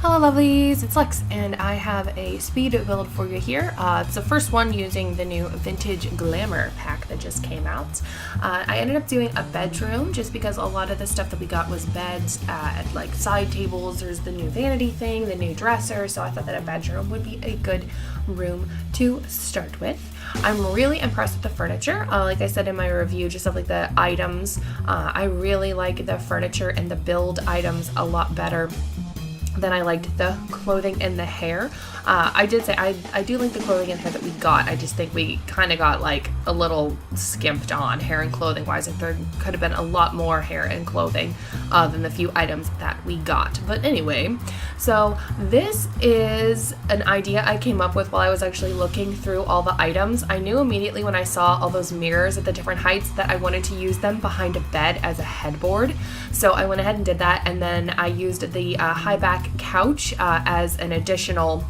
Hello lovelies, it's Lex and I have a speed build for you here. It's the first one using the new vintage glamour pack that just came out. I ended up doing a bedroom just because a lot of the stuff that we got was beds, like side tables, there's the new vanity thing, the new dresser, so I thought that a bedroom would be a good room to start with. I'm really impressed with the furniture. Like I said in my review, just of like the items, I really like the furniture and the build items a lot better than I liked the clothing and the hair. I did say I do like the clothing and hair that we got. I just think we kind of got like a little skimped on hair and clothing wise. Like there could have been a lot more hair and clothing than the few items that we got. But anyway, so this is an idea I came up with while I was actually looking through all the items. I knew immediately when I saw all those mirrors at the different heights that I wanted to use them behind a bed as a headboard. So I went ahead and did that, and then I used the high back couch as an additional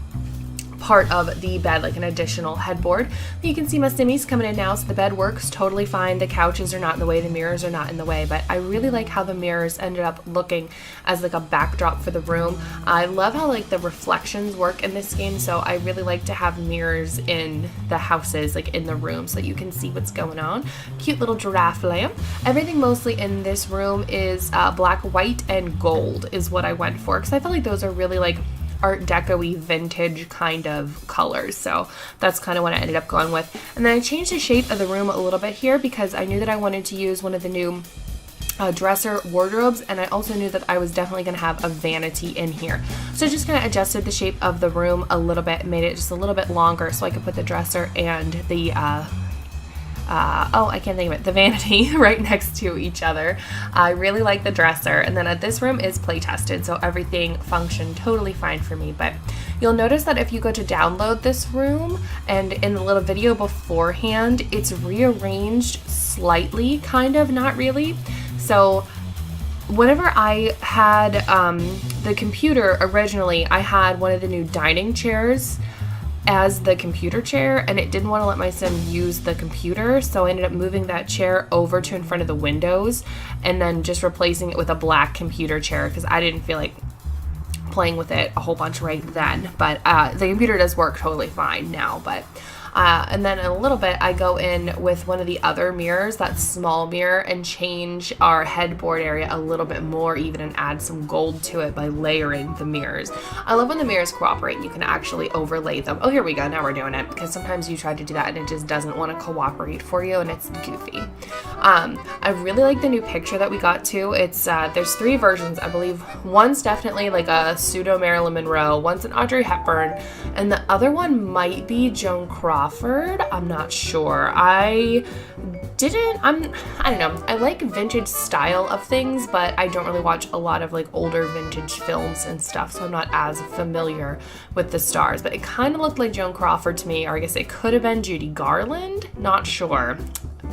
part of the bed, like an additional headboard. You can see my stimmies coming in now, so the bed works totally fine. The couches are not in the way, the mirrors are not in the way, but I really like how the mirrors ended up looking as like a backdrop for the room. I love how like the reflections work in this game, so I really like to have mirrors in the houses, like in the room, so that you can see what's going on. Cute little giraffe lamp. Everything mostly in this room is black, white, and gold is what I went for, because I feel like those are really like Art Deco-y vintage kind of colors, so that's kind of what I ended up going with. And then I changed the shape of the room a little bit here because I knew that I wanted to use one of the new dresser wardrobes, and I also knew that I was definitely going to have a vanity in here. So I just kind of adjusted the shape of the room a little bit, made it just a little bit longer so I could put the dresser and the I can't think of it, the vanity right next to each other. I really like the dresser, and then this room is play tested, so everything functioned totally fine for me. But you'll notice that if you go to download this room, and in the little video beforehand, it's rearranged slightly, kind of, not really. So whenever I had the computer originally, I had one of the new dining chairs as the computer chair, and it didn't want to let my sim use the computer, so I ended up moving that chair over to in front of the windows and then just replacing it with a black computer chair because I didn't feel like playing with it a whole bunch right then. But the computer does work totally fine now. But and then in a little bit I go in with one of the other mirrors, that small mirror, and change our headboard area a little bit more even and add some gold to it by layering the mirrors. I love when the mirrors cooperate and you can actually overlay them. Oh, here we go, now we're doing it, because sometimes you try to do that and it just doesn't want to cooperate for you and it's goofy. I really like the new picture that we got too. It's there's 3 versions, I believe. One's definitely like a pseudo Marilyn Monroe, one's an Audrey Hepburn, and the other one might be Joan Crawford. I'm not sure. I don't know. I like vintage style of things, but I don't really watch a lot of like older vintage films and stuff, so I'm not as familiar with the stars. But it kind of looked like Joan Crawford to me, or I guess it could have been Judy Garland. Not sure.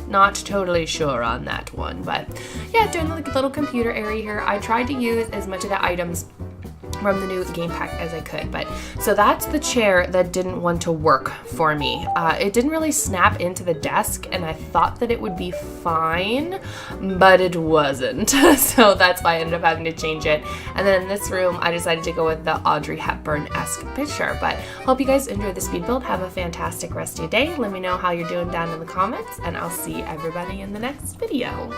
Not totally sure on that one. But yeah, doing like a little computer area here. I tried to use as much of the items from the new game pack as I could. But so that's the chair that didn't want to work for me. It didn't really snap into the desk, and I thought that it would be fine, but it wasn't. So that's why I ended up having to change it. And then in this room I decided to go with the Audrey Hepburn-esque picture. But hope you guys enjoyed the speed build. Have a fantastic rest of your day. Let me know how you're doing down in the comments, and I'll see everybody in the next video.